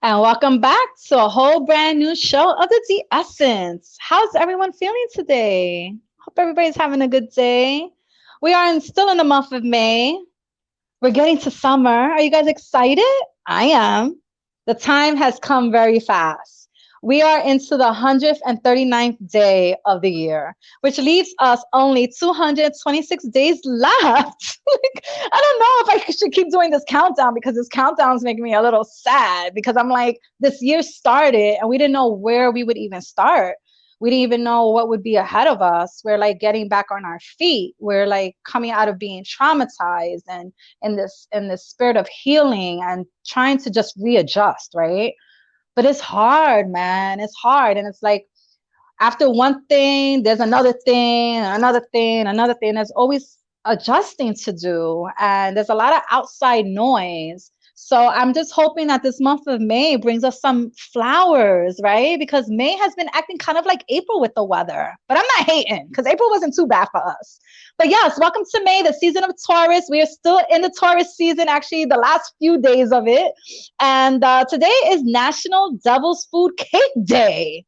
And welcome back to a whole brand new show of the D Essence. How's everyone feeling today? Hope everybody's having a good day. We are still in the month of May. We're getting to summer. Are you guys excited? I am. The time has come very fast. We are into the 139th day of the year, which leaves us only 226 days left. I don't know if I should keep doing this countdown because this countdown is making me a little sad because I'm like, this year started and we didn't know where we would even start. We didn't even know what would be ahead of us. We're like getting back on our feet. We're like coming out of being traumatized and in this spirit of healing and trying to just readjust, right? But it's hard, man. It's hard. And it's like after one thing, there's another thing, another thing, another thing. There's always adjusting to do. And there's a lot of outside noise. So I'm just hoping that this month of May brings us some flowers, right? Because May has been acting kind of like April with the weather. But I'm not hating because April wasn't too bad for us. But yes, welcome to May, the season of Taurus. We are still in the Taurus season, actually, the last few days of it. And today is National Devil's Food Cake Day.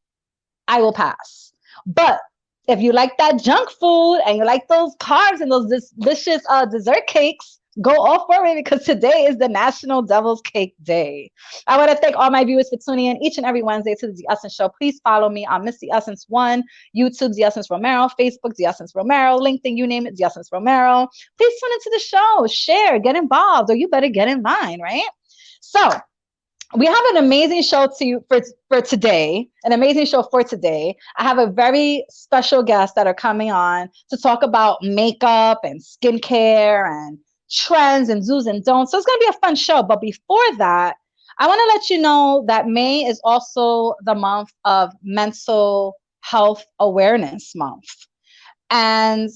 I will pass. But if you like that junk food and you like those carbs and those delicious dessert cakes, go all for it because today is the National Devil's Cake Day. I want to thank all my viewers for tuning in each and every Wednesday to the Essence Show. Please follow me on Miss The Essence 1, YouTube, The Essence Romero, Facebook, The Essence Romero, LinkedIn, you name it, The Essence Romero. Please tune into the show, share, get involved, or you better get in line, right? So, we have an amazing show for today, an amazing show for today. I have a very special guest that are coming on to talk about makeup and skincare and trends and do's and don'ts. So it's going to be a fun show. But before that, I want to let you know that May is also the month of Mental Health Awareness Month. And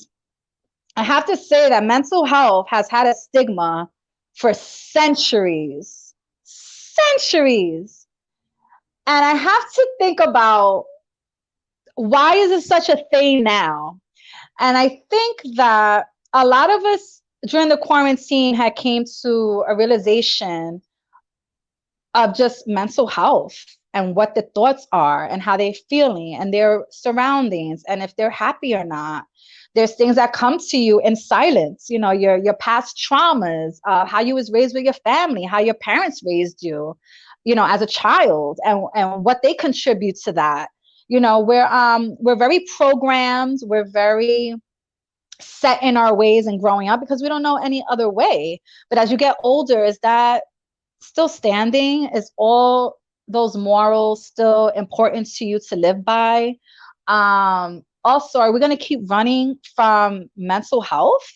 I have to say that mental health has had a stigma for centuries. And I have to think about why is it such a thing now? And I think that a lot of us during the quarantine had came to a realization of just mental health and what the thoughts are and how they're feeling and their surroundings and if they're happy or not. There's things that come to you in silence, you know, your past traumas, how you was raised with your family, how your parents raised you, you know, as a child, and what they contribute to that. You know, we're very programmed, we're very set in our ways and growing up because we don't know any other way. But as you get older, is that still standing? Is all those morals still important to you to live by? Also, are we going to keep running from mental health?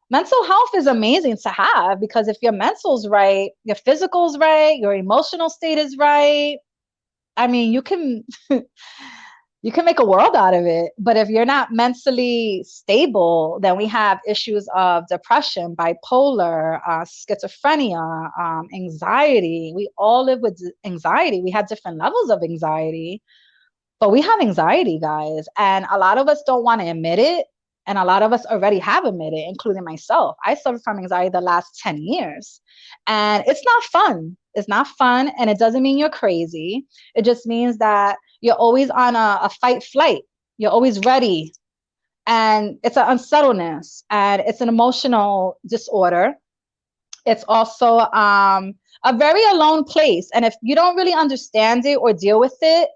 Mental health is amazing to have because if your mental's right, your physical's right, your emotional state is right, I mean, you can you can make a world out of it. But if you're not mentally stable, then we have issues of depression, bipolar, schizophrenia, anxiety. We all live with anxiety. We have different levels of anxiety. But we have anxiety, guys, and a lot of us don't want to admit it. And a lot of us already have admitted, including myself. I suffered from anxiety the last 10 years. And it's not fun. It's not fun. And it doesn't mean you're crazy. It just means that you're always on a fight flight. You're always ready. And it's an unsettledness. And it's an emotional disorder. It's also a very alone place. And if you don't really understand it or deal with it,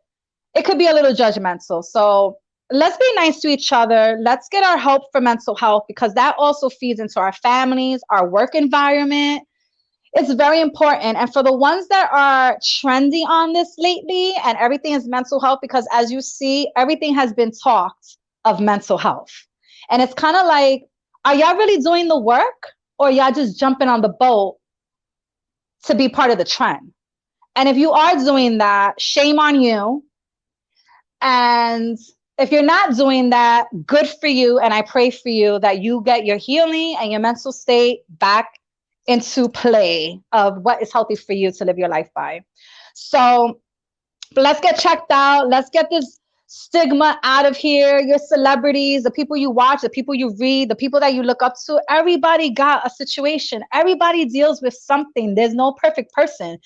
it could be a little judgmental. So let's be nice to each other. Let's get our help for mental health because that also feeds into our families, our work environment. It's very important. And for the ones that are trendy on this lately and everything is mental health, because as you see, everything has been talked of mental health. And it's kind of like, are y'all really doing the work or y'all just jumping on the boat to be part of the trend? And if you are doing that, shame on you. And if you're not doing that, good for you. And I pray for you that you get your healing and your mental state back into play of what is healthy for you to live your life by. So let's get checked out. Let's get this stigma out of here. Your celebrities, the people you watch, the people you read, the people that you look up to, everybody got a situation. Everybody deals with something. There's no perfect person.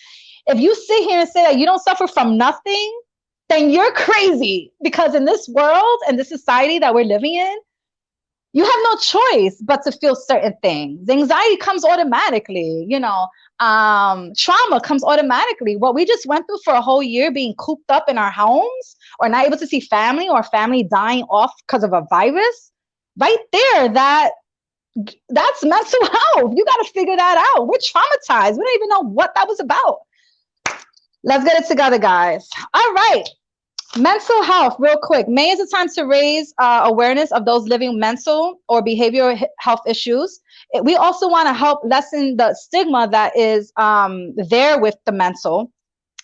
If you sit here and say that you don't suffer from nothing, then you're crazy, because in this world and this society that we're living in, you have no choice but to feel certain things. Anxiety comes automatically, trauma comes automatically. What we just went through for a whole year, being cooped up in our homes or not able to see family, or family dying off because of a virus, right there, that's mental health. You got to figure that out. We're traumatized. We don't even know what that was about. Let's get it together, guys. All right. Mental health, real quick. May is a time to raise awareness of those living mental or behavioral health issues. We also want to help lessen the stigma that is there with the mental.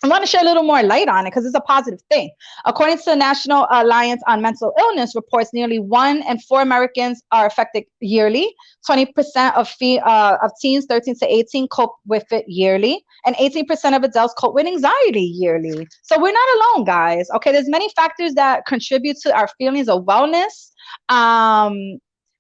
I want to share a little more light on it because it's a positive thing. According to the National Alliance on Mental Illness reports, nearly 1 in 4 Americans are affected yearly. 20% of teens 13 to 18 cope with it yearly, and 18% of adults cope with anxiety yearly. So we're not alone, guys. Okay, there's many factors that contribute to our feelings of wellness,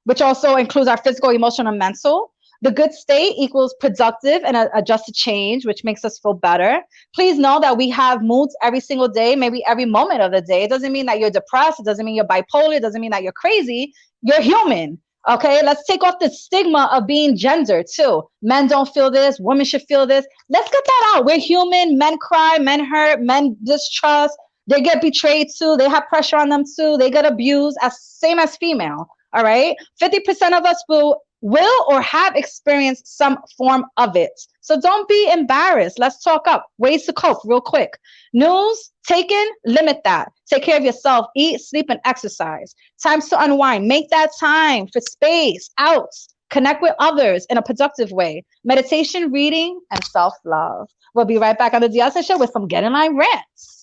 which also includes our physical, emotional, and mental. The good state equals productive and adjusted change, which makes us feel better. Please know that we have moods every single day, maybe every moment of the day. It doesn't mean that you're depressed. It doesn't mean you're bipolar. It doesn't mean that you're crazy. You're human. Okay, let's take off the stigma of being gender too. Men don't feel this. Women should feel this. Let's get that out. We're human. Men cry. Men hurt. Men distrust. They get betrayed too. They have pressure on them too. They get abused, same as female. All right, 50% of us will or have experienced some form of it. So don't be embarrassed. Let's talk up ways to cope real quick. News taken, limit that. Take care of yourself. Eat, sleep, and exercise. Times to unwind. Make that time for space, out. Connect with others in a productive way. Meditation, reading, and self-love. We'll be right back on the Diasa Show with some Get in Line rants.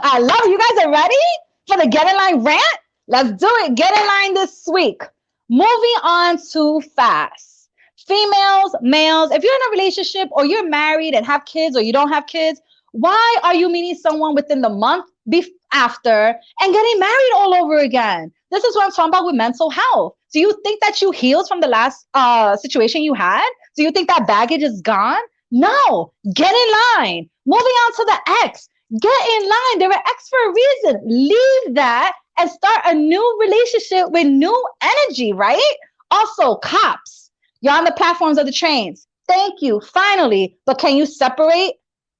I love it. You guys are ready for the Get in Line rant? Let's do it. Get in line this week. Moving on too fast. Females, males, if you're in a relationship or you're married and have kids or you don't have kids, why are you meeting someone within the month after and getting married all over again? This is what I'm talking about with mental health. Do you think that you healed from the last situation you had? Do you think that baggage is gone? No. Get in line. Moving on to the ex. Get in line. They're an ex for a reason. Leave that and start a new relationship with new energy, right? Also, cops, you're on the platforms of the trains. Thank you, finally. But can you separate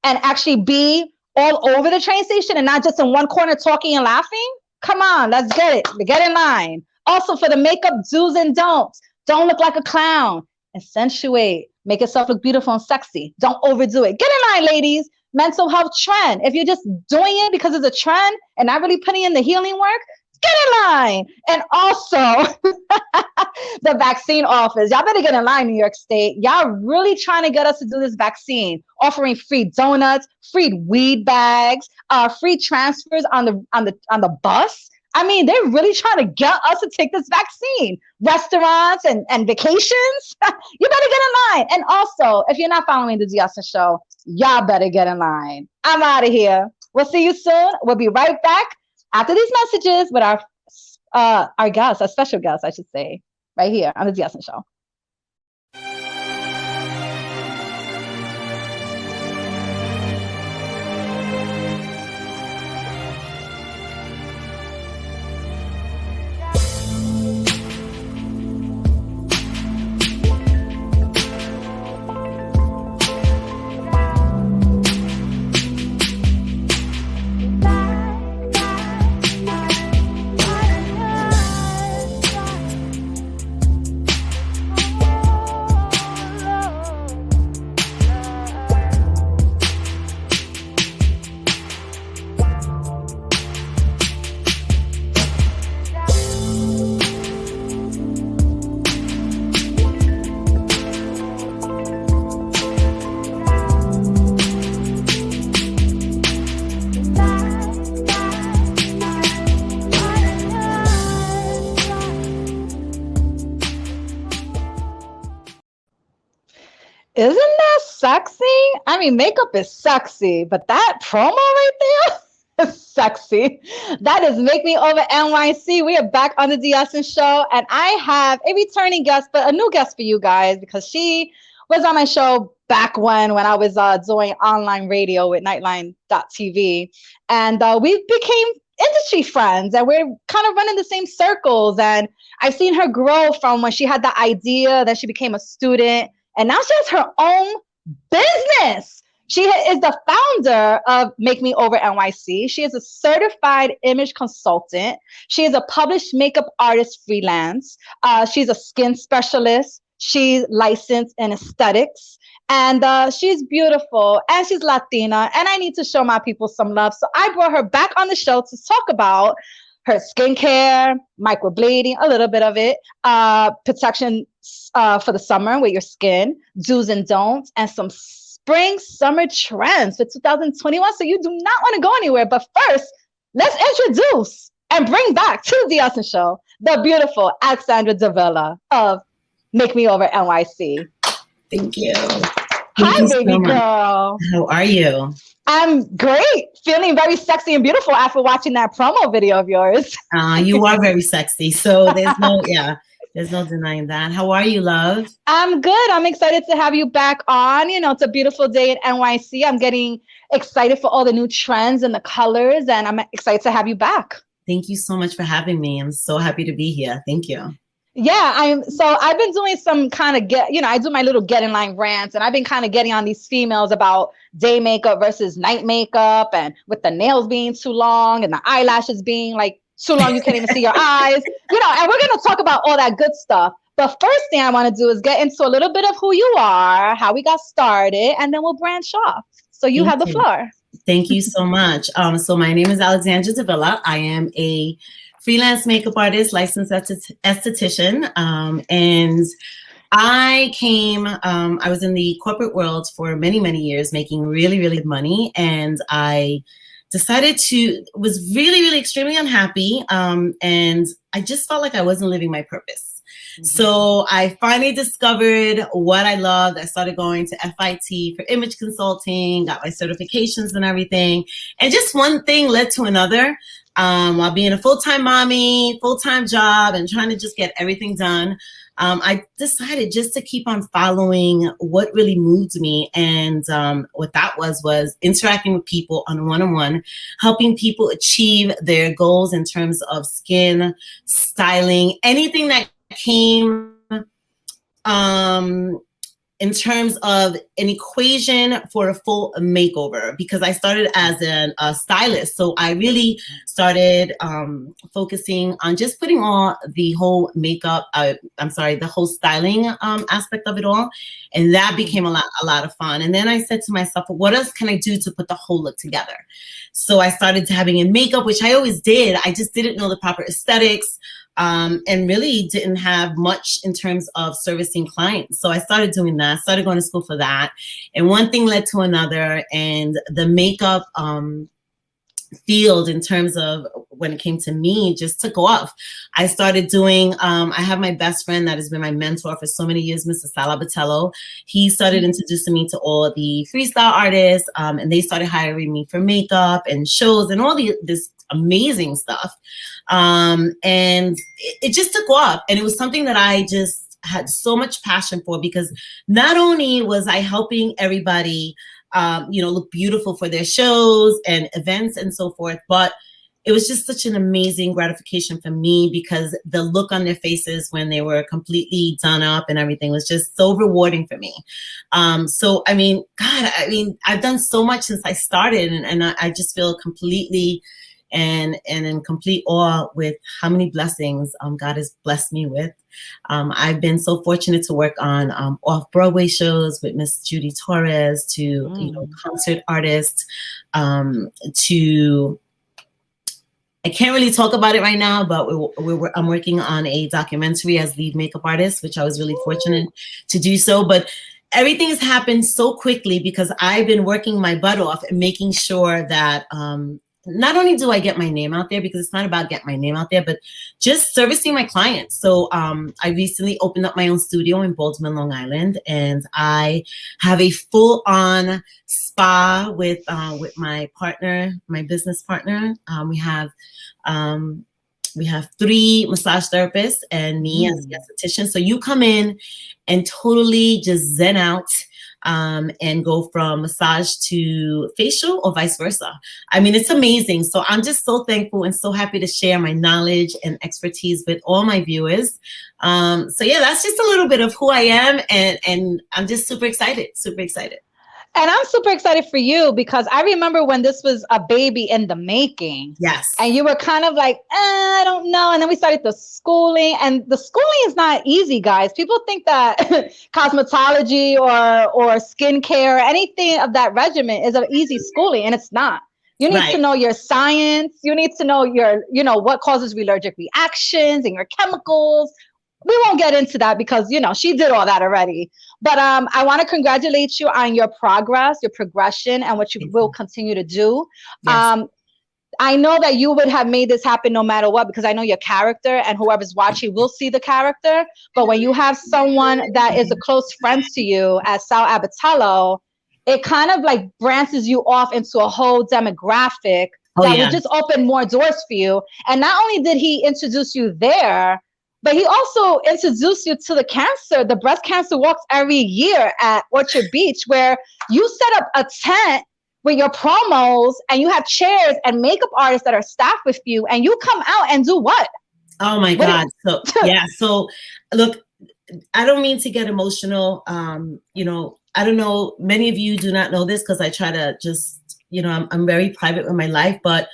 and actually be all over the train station and not just in one corner talking and laughing? Come on, let's get it. Get in line. Also, for the makeup do's and don'ts, don't look like a clown. Accentuate. Make yourself look beautiful and sexy. Don't overdo it. Get in line, ladies. Mental health trend. If you're just doing it because it's a trend and not really putting in the healing work, get in line. And also, the vaccine office. Y'all better get in line, New York State. Y'all really trying to get us to do this vaccine, offering free donuts, free weed bags, free transfers on the bus. I mean, they're really trying to get us to take this vaccine. Restaurants and vacations. You better get in line. And also, if you're not following the Diasa Show, y'all better get in line. I'm out of here. We'll see you soon. We'll be right back after these messages with our guest, our special guest, I should say, right here on the Diasa Show. Isn't that sexy? I mean, makeup is sexy, but that promo right there, Sexy. That is Make Me Over NYC. We are back on the Diasin show, and I have a returning guest, but a new guest for you guys because she was on my show back when I was doing online radio with Nightline.tv, and we became industry friends, and we're kind of running the same circles. And I've seen her grow from when she had the idea, then she became a student, and now she has her own business. She is the founder of Make Me Over NYC. She is a certified image consultant. She is a published makeup artist freelance. She's a skin specialist. She's licensed in aesthetics. And she's beautiful and she's Latina. And I need to show my people some love. So I brought her back on the show to talk about her skincare, microblading, a little bit of it, protection for the summer with your skin, do's and don'ts, and some spring summer trends for 2021. So you do not want to go anywhere. But first, let's introduce and bring back to the Austin Show the beautiful Alexandra Davila of Make Me Over NYC. Thank you. Hi, baby girl. How are you? I'm great. Feeling very sexy and beautiful after watching that promo video of yours. You are very sexy. So there's no denying that. How are you, love? I'm good. I'm excited to have you back on. You know, it's a beautiful day in NYC. I'm getting excited for all the new trends and the colors, and I'm excited to have you back. Thank you so much for having me. I'm so happy to be here. Thank you. Yeah, I've been doing some kind of I do my little get in line rants, and I've been kind of getting on these females about day makeup versus night makeup, and with the nails being too long and the eyelashes being like too long, you can't even see your eyes, and we're going to talk about all that good stuff. But first thing I want to do is get into a little bit of who you are, how we got started, and then we'll branch off. So you have the floor. Thank you so much. So my name is Alexandra Davila. I am a freelance makeup artist, licensed esthetician. And I was in the corporate world for many, many years, making really, really good money. And I was really, really extremely unhappy. And I just felt like I wasn't living my purpose. Mm-hmm. So I finally discovered what I loved. I started going to FIT for image consulting, got my certifications and everything. And just one thing led to another. While being a full-time mommy, full-time job, and trying to just get everything done, I decided just to keep on following what really moved me. And what that was interacting with people on a one-on-one, helping people achieve their goals in terms of skin, styling, anything that came in terms of an equation for a full makeover, because I started as a stylist. So I really started focusing on just putting all the whole makeup, the whole styling aspect of it all. And that became a lot of fun. And then I said to myself, what else can I do to put the whole look together? So I started having in makeup, which I always did. I just didn't know the proper aesthetics. And really didn't have much in terms of servicing clients. So I started doing that, started going to school for that. And one thing led to another, and the makeup field in terms of when it came to me just took off. I started doing, I have my best friend that has been my mentor for so many years, Mr. Salabatello. He started introducing me to all the freestyle artists, and they started hiring me for makeup and shows and all this amazing stuff. And it just took off. And it was something that I just had so much passion for, because not only was I helping everybody, look beautiful for their shows and events and so forth, but it was just such an amazing gratification for me, because the look on their faces when they were completely done up and everything was just so rewarding for me. So, I've done so much since I started, and I just feel completely and in complete awe with how many blessings God has blessed me with. I've been so fortunate to work on off-Broadway shows with Miss Judy Torres, to concert artists, to, I can't really talk about it right now, but I'm working on a documentary as lead makeup artist, which I was really fortunate to do so. But everything has happened so quickly because I've been working my butt off and making sure that not only do I get my name out there, because it's not about getting my name out there, but just servicing my clients. So I recently opened up my own studio in Baltimore, Long Island, and I have a full-on spa with my partner, my business partner. We have 3 massage therapists and me as the esthetician. So you come in and totally just zen out. And go from massage to facial or vice versa. I mean, it's amazing. So I'm just so thankful and so happy to share my knowledge and expertise with all my viewers. So yeah, that's just a little bit of who I am. And I'm just super excited, super excited. And I'm super excited for you because I remember when this was a baby in the making. Yes. And you were kind of like, I don't know. And then we started the schooling, and the schooling is not easy, guys. People think that cosmetology or skincare or anything of that regimen is an easy schooling, and it's not. You need to know your science. You need to know what causes allergic reactions and your chemicals. We won't get into that because, she did all that already. But I want to congratulate you on your progress, your progression, and what you will continue to do. Yes. I know that you would have made this happen no matter what, because I know your character, and whoever's watching will see the character. But when you have someone that is a close friend to you as Sal Abatello, it kind of like branches you off into a whole demographic that would just open more doors for you. And not only did he introduce you there, but he also introduced you to the breast cancer walks every year at Orchard Beach, where you set up a tent with your promos and you have chairs and makeup artists that are staffed with you, and you come out and do what? Oh my God. So look, I don't mean to get emotional. I don't know. Many of you do not know this because I try to just, I'm very private with my life, but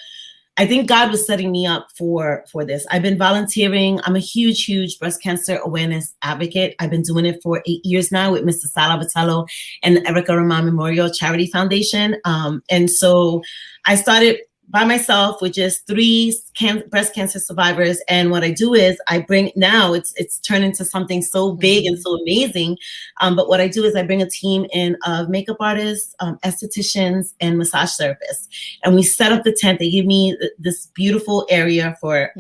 I think God was setting me up for this. I've been volunteering. I'm a huge breast cancer awareness advocate. I've been doing it for 8 years now with Mr. Sal Abatello and the Erica Roman Memorial Charity Foundation. And so I started by myself with just 3 breast cancer survivors. And what I do is I bring, now it's turned into something so big and so amazing. But what I do is I bring a team in of makeup artists, estheticians, and massage therapists. And we set up the tent. They give me this beautiful area for,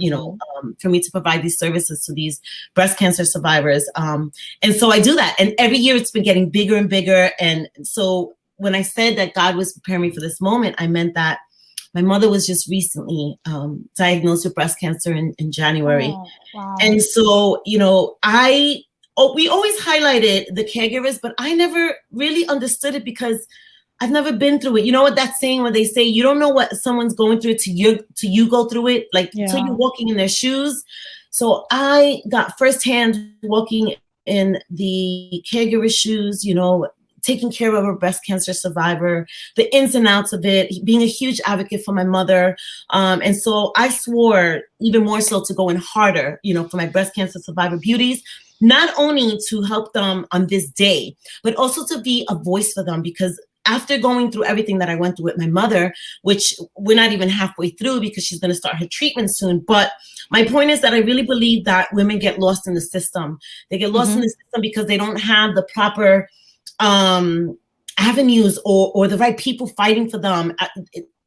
for me to provide these services to these breast cancer survivors. And so I do that. And every year it's been getting bigger and bigger. And so when I said that God was preparing me for this moment, I meant that my mother was just recently diagnosed with breast cancer in January. Oh, wow. And so, we always highlighted the caregivers, but I never really understood it because I've never been through it. You know what that saying where they say, you don't know what someone's going through till you go through it, till you're walking in their shoes. So I got firsthand walking in the caregiver's shoes, taking care of a breast cancer survivor, the ins and outs of it, being a huge advocate for my mother. And so I swore even more so to go in harder, for my breast cancer survivor beauties, not only to help them on this day, but also to be a voice for them, because after going through everything that I went through with my mother, which we're not even halfway through because she's going to start her treatment soon. But my point is that I really believe that women get lost in the system. They get lost in the system because they don't have the proper avenues or the right people fighting for them.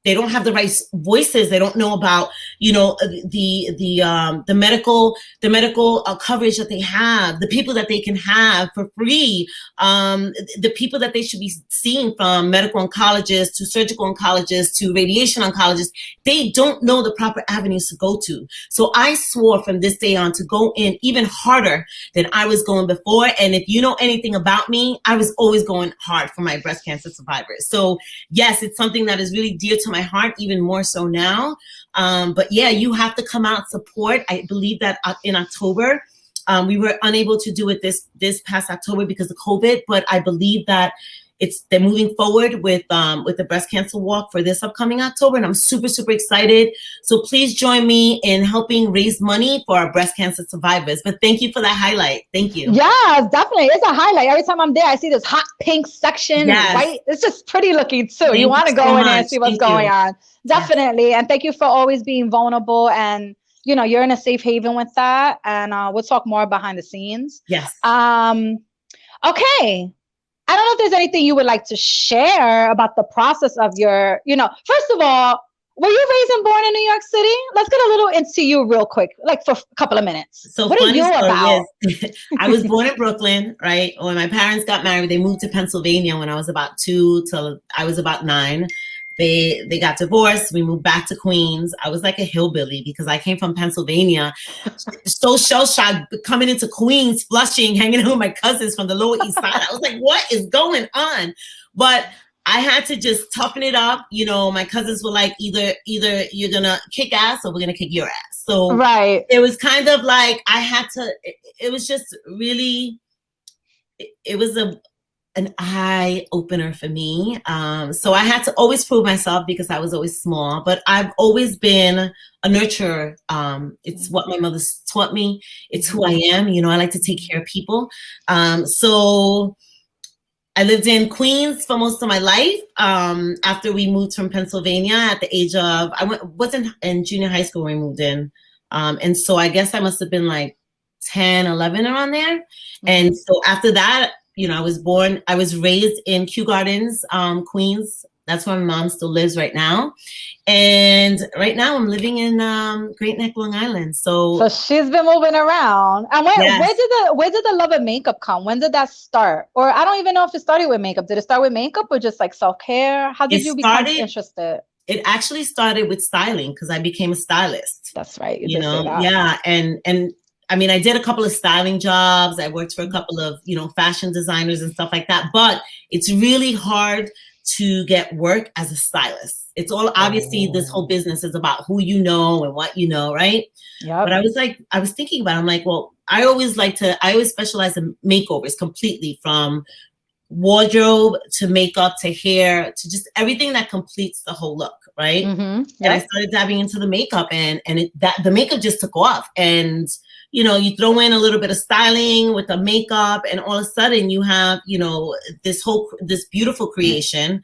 They don't have the right voices. They don't know about, the medical coverage that they have, the people that they can have for free, the people that they should be seeing, from medical oncologists to surgical oncologists to radiation oncologists. They don't know the proper avenues to go to. So I swore from this day on to go in even harder than I was going before. And if you know anything about me, I was always going hard for my breast cancer survivors. So yes, it's something that is really dear to my heart, even more so now. But yeah, you have to come out, support. I believe that in October, we were unable to do it this past October because of COVID, but I believe that they're moving forward with the breast cancer walk for this upcoming October, and I'm super, super excited. So please join me in helping raise money for our breast cancer survivors. But thank you for that highlight. Thank you. Yeah, definitely. It's a highlight. Every time I'm there, I see this hot pink section. Yes. Right? It's just pretty looking too. Thank you want to go in there and see what's going on. Definitely. Yes. And thank you for always being vulnerable, and you're in a safe haven with that. And we'll talk more behind the scenes. Yes. Okay. I don't know if there's anything you would like to share about the process of your, first of all, were you raised and born in New York City? Let's get a little into you real quick, like for a couple of minutes. So what are funny you story about? is, I was born in Brooklyn, right? When my parents got married, they moved to Pennsylvania when I was about 2 till I was about 9. They got divorced. We moved back to Queens. I was like a hillbilly because I came from Pennsylvania, so shell shocked coming into Queens, Flushing, hanging out with my cousins from the Lower East Side. I was like, what is going on? But I had to just toughen it up. You know, my cousins were like, either you're gonna kick ass or we're gonna kick your ass. So right. It was kind of like I had to. It was just really. It was an eye opener for me. So I had to always prove myself because I was always small, but I've always been a nurturer. It's what my mother taught me. It's who I am. You know, I like to take care of people. So I lived in Queens for most of my life. After we moved from Pennsylvania at the age of, wasn't in junior high school when we moved in. And so I guess I must have been like 10, 11 around there. And so after that, you know, I was raised in Kew Gardens, Queens. That's where my mom still lives right now. And right now I'm living in Great Neck, Long Island. So she's been moving around. And where did the love of makeup come? When did that start? Or I don't even know if it started with makeup. Did it start with makeup or just like self-care? How did you become interested? It actually started with styling because I became a stylist. That's right. You know, yeah. And I mean, I did a couple of styling jobs. I worked for a couple of, you know, fashion designers and stuff like that. But it's really hard to get work as a stylist. It's all obviously this whole business is about who you know and what you know, right? Yeah. But I was thinking about it. I'm like, well, I always specialize in makeovers completely, from wardrobe to makeup to hair to just everything that completes the whole look, right? Yep. And I started diving into the makeup, and the makeup just took off. And you know, you throw in a little bit of styling with the makeup, and all of a sudden you have, you know, this beautiful creation.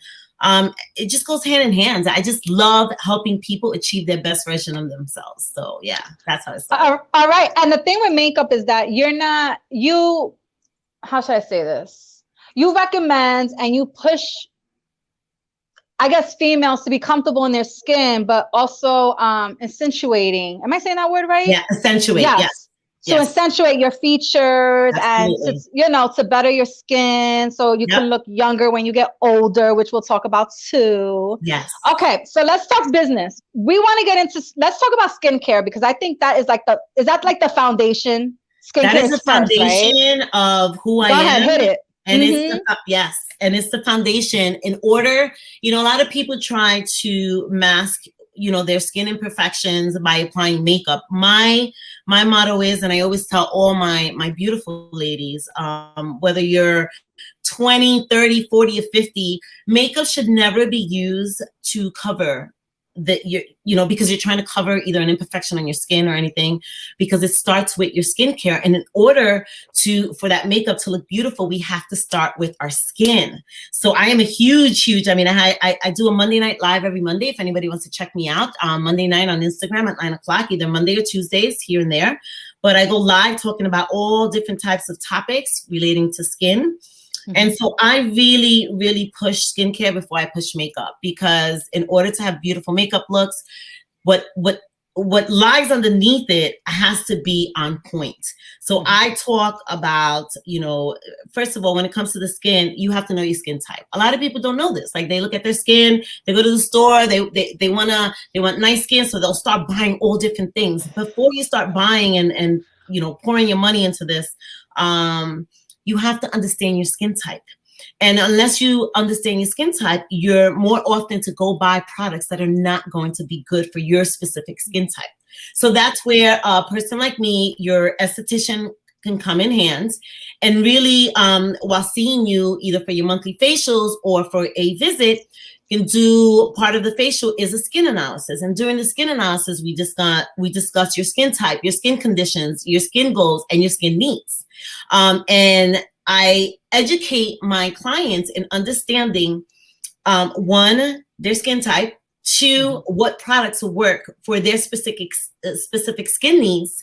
It just goes hand in hand. I just love helping people achieve their best version of themselves. So yeah, that's how it started. All right. And the thing with makeup is that how should I say this? You recommend and you push, I guess, females to be comfortable in their skin, but also accentuating. Am I saying that word right? Yeah, accentuate. Yes. So accentuate your features. Absolutely. And to, you know, to better your skin so you can look younger when you get older, which we'll talk about too. Yes. Okay, so let's talk business. Let's talk about skincare, because I think that is like the foundation? Skincare that is the foundation, right? Of who I am. Go ahead, hit it. And it's the foundation. In order, you know, a lot of people try to mask, you know, their skin imperfections by applying makeup. My motto is, and I always tell all my beautiful ladies, whether you're 20, 30, 40, or 50, makeup should never be used to cover because you're trying to cover either an imperfection on your skin or anything, because it starts with your skincare. And in order for that makeup to look beautiful, we have to start with our skin. So I am a huge, I mean, I do a Monday night live every Monday. If anybody wants to check me out, Monday night on Instagram at 9:00, either Monday or Tuesdays, here and there. But I go live talking about all different types of topics relating to skin. And so I really, really push skincare before I push makeup, because in order to have beautiful makeup looks, what lies underneath it has to be on point. So I talk about, you know, first of all, when it comes to the skin, you have to know your skin type. A lot of people don't know this. Like, they look at their skin, they go to the store, they want nice skin, so they'll start buying all different things. Before you start buying and you know, pouring your money into this, you have to understand your skin type. And unless you understand your skin type, you're more often to go buy products that are not going to be good for your specific skin type. So that's where a person like me, your esthetician, can come in hands. And really, while seeing you either for your monthly facials or for a visit, can do part of the facial is a skin analysis. And during the skin analysis, we discuss your skin type, your skin conditions, your skin goals, and your skin needs. And I educate my clients in understanding, one, their skin type, two, what products will work for their specific skin needs,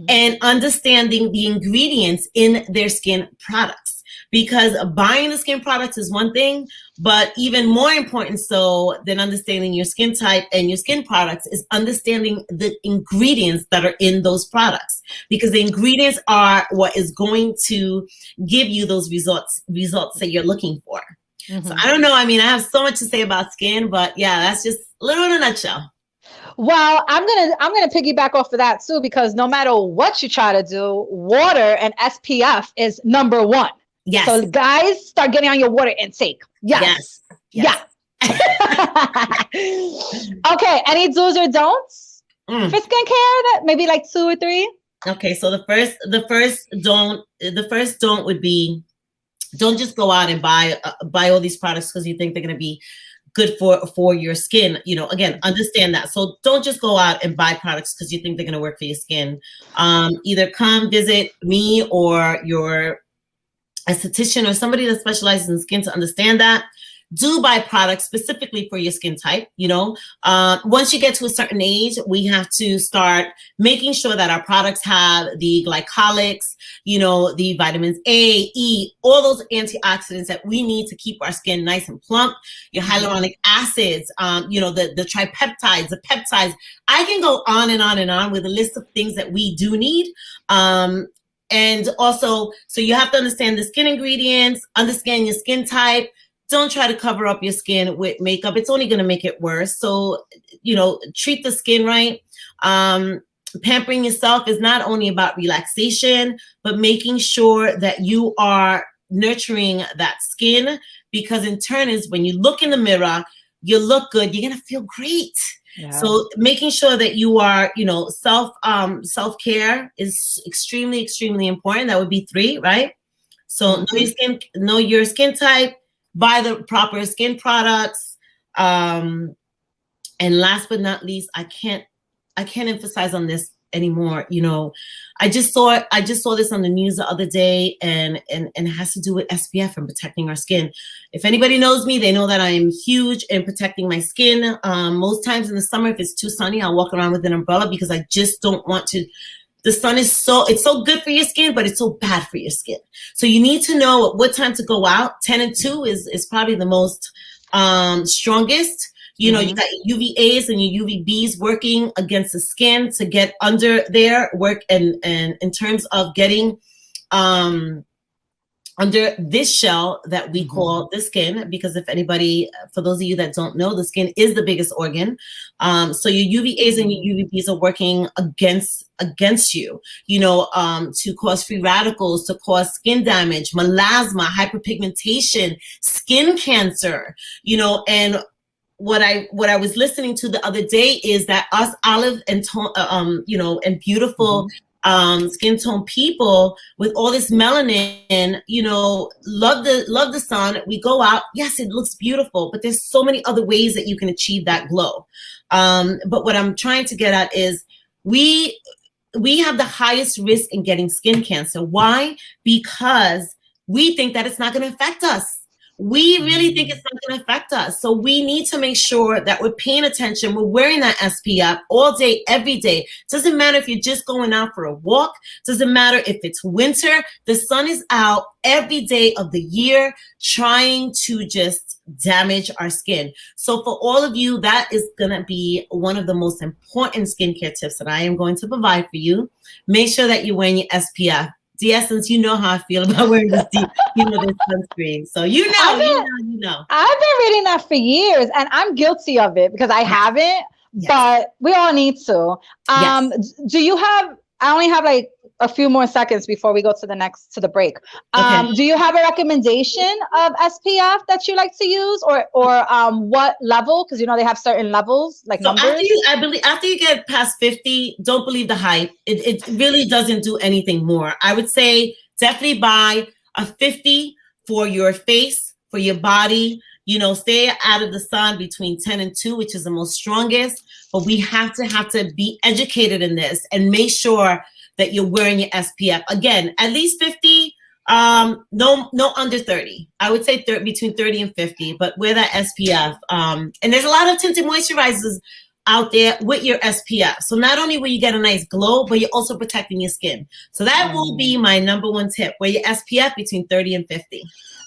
and understanding the ingredients in their skin products. because buying the skin products is one thing, but even more important so than understanding your skin type and your skin products is understanding the ingredients that are in those products, because the ingredients are what is going to give you those results that you're looking for. Mm-hmm. So I don't know. I mean, I have so much to say about skin, but yeah, that's just a little in a nutshell. Well, I'm gonna piggyback off of that too, because no matter what you try to do, water and SPF is number one. Yes. So guys, start getting on your water intake. Yes. Yes. Okay. Any do's or don'ts for skincare? That maybe like 2 or 3. Okay. So the first don't would be, don't just go out and buy all these products because you think they're going to be good for your skin. You know, again, understand that. So don't just go out and buy products because you think they're going to work for your skin. Either come visit me or your esthetician or somebody that specializes in skin to understand that. Do buy products specifically for your skin type. You know, once you get to a certain age, we have to start making sure that our products have the glycolics, you know, the vitamins A, E, all those antioxidants that we need to keep our skin nice and plump. Your hyaluronic acids, you know, the tripeptides, the peptides. I can go on and on and on with a list of things that we do need. And also, so you have to understand the skin ingredients, understand your skin type. Don't try to cover up your skin with makeup. It's only going to make it worse. So, you know, treat the skin right. Pampering yourself is not only about relaxation, but making sure that you are nurturing that skin, because in turn is when you look in the mirror, you look good, you're going to feel great. Yeah. So making sure that you are, you know, self-care is extremely, extremely important. That would be 3, right? So know your skin type, buy the proper skin products. And last but not least, I can't emphasize on this anymore. You know, I just saw this on the news the other day, and it has to do with SPF and protecting our skin. If anybody knows me, they know that I am huge in protecting my skin. Most times in the summer, if it's too sunny, I'll walk around with an umbrella because I just don't want to. The sun is it's so good for your skin, but it's so bad for your skin. So you need to know at what time to go out. 10 and 2 is probably the most strongest. You know, you got UVAs and your UVBs working against the skin to get under there, work and in terms of getting under this shell that we call the skin, because if anybody, for those of you that don't know, the skin is the biggest organ. So your UVAs and your UVBs are working against you, you know, to cause free radicals, to cause skin damage, melasma, hyperpigmentation, skin cancer, you know. And what I was listening to the other day is that us olive and you know, and beautiful skin tone people with all this melanin, you know, love the sun. We go out, yes, it looks beautiful, but there's so many other ways that you can achieve that glow. But what I'm trying to get at is we have the highest risk in getting skin cancer. Why? Because we think that it's not going to affect us. We really think it's not going to affect us. So we need to make sure that we're paying attention. We're wearing that SPF all day, every day. Doesn't matter if you're just going out for a walk. Doesn't matter if it's winter. The sun is out every day of the year trying to just damage our skin. So for all of you, that is going to be one of the most important skincare tips that I am going to provide for you. Make sure that you're wearing your SPF. D'Essence, you know how I feel about wearing this sunscreen. So you know. I've been reading that for years, and I'm guilty of it because I haven't, but we all need to. Do you have, I only have like a few more seconds before we go to the break. Do you have a recommendation of SPF that you like to use, or what level? Because you know they have certain levels, like numbers. After you get past 50, don't believe the hype. It really doesn't do anything more. I would say definitely buy a 50 for your face, for your body. You know, stay out of the sun between 10 and 2, which is the most strongest. But we have to be educated in this and make sure that you're wearing your SPF. Again, at least 50, no under 30. I would say between 30 and 50, but wear that SPF. And there's a lot of tinted moisturizers out there with your SPF. So not only will you get a nice glow, but you're also protecting your skin. So that will be my number one tip, wear your SPF between 30 and 50.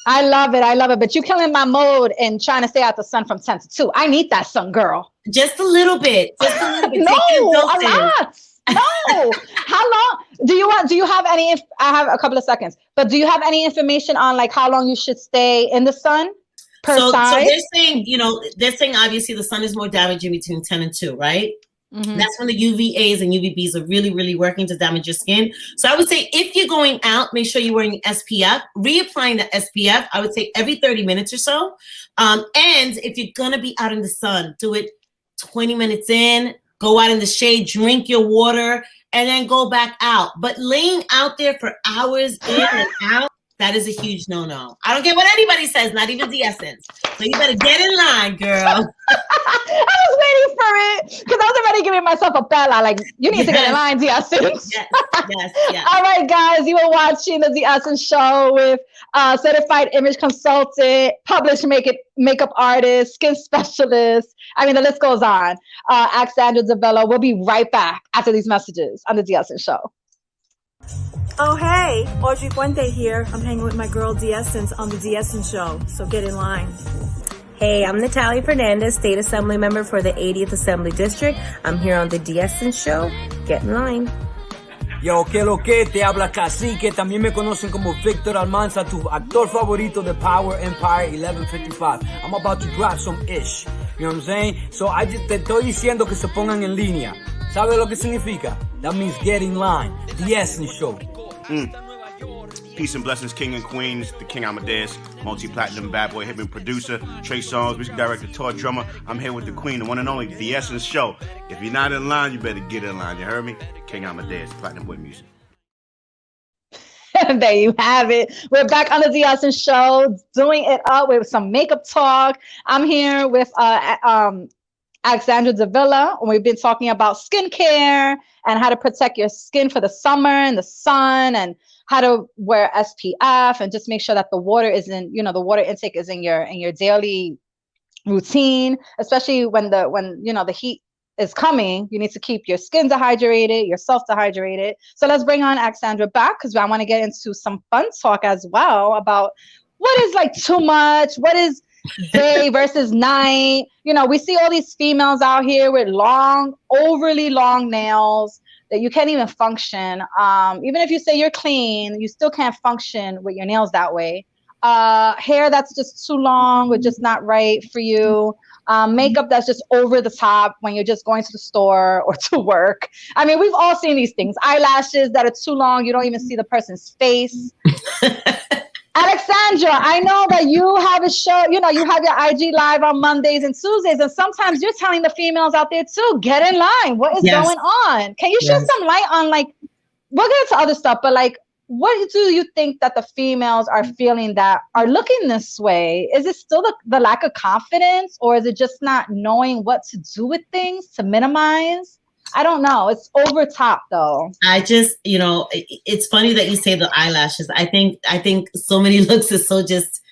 I love it. I love it. But you're killing my mode and trying to stay out the sun from 10 to 2. I need that sun, girl. Just a little bit. Just a little bit. No, a lot. No. How long do you have any, I have a couple of seconds, but do you have any information on like how long you should stay in the sun per side? So they're saying obviously the sun is more damaging between 10 and 2, right? Mm-hmm. That's when the UVAs and UVBs are really, really working to damage your skin. So I would say if you're going out, make sure you're wearing SPF, reapplying the SPF, I would say every 30 minutes or so. And if you're going to be out in the sun, do it 20 minutes in, go out in the shade, drink your water, and then go back out. But laying out there for hours in and out, that is a huge no-no. I don't care what anybody says, not even the essence. So you better get in line, girl. I was waiting for it because I was already giving myself a bella. Like, you need to get in line, the essence. Yes. All right, guys, you were watching the Essence Show with certified image consultant, published makeup artist, skin specialist. I mean, the list goes on. Alexandra Davila. We'll be right back after these messages on the Essence Show. Oh, hey, Audrey Puente here. I'm hanging with my girl, Essence, on the Essence Show, so get in line. Hey, I'm Natalia Fernandez, State Assembly Member for the 80th Assembly District. I'm here on the Essence Show. Get in line. Yo, que lo que, te habla Cacique, también me conocen como Victor Almanza, tu actor favorito de Power Empire 1155. I'm about to drop some ish, you know what I'm saying? So te estoy diciendo que se pongan en línea. ¿Sabe lo que significa? That means get in line. The Essence Show. Peace and blessings, King and Queens, the King Amadeus, multi-platinum bad boy hip-hop producer, Trey Songz, music director, tour drummer. I'm here with the Queen, the one and only, The Essence Show. If you're not in line, you better get in line. You heard me? King Amadeus, platinum boy music. There you have it. We're back on the Essence Show, doing it up with some makeup talk. I'm here with Alexandra Davila, and we've been talking about skincare and how to protect your skin for the summer and the sun, and how to wear SPF and just make sure that the water is in, the water intake is in your daily routine, especially when the heat is coming. You need to keep your skin dehydrated, yourself dehydrated. So let's bring on Alexandra back because I want to get into some fun talk as well about what is like too much, what is day versus night. We see all these females out here with overly long nails that you can't even function. Even if you say you're clean, you still can't function with your nails that way. Hair that's just too long or just not right for you. Makeup that's just over the top when you're just going to the store or to work. I mean, we've all seen these things. Eyelashes that are too long, you don't even see the person's face. Alexandra, I know that you have a show, you have your IG live on Mondays and Tuesdays, and sometimes you're telling the females out there too, get in line. What is going on? Can you shed some light on, like, we'll get into other stuff, but like, what do you think that the females are feeling that are looking this way? Is it still the lack of confidence, or is it just not knowing what to do with things to minimize? I don't know. It's over top though. I just, it's funny that you say the eyelashes. I think so many looks is so just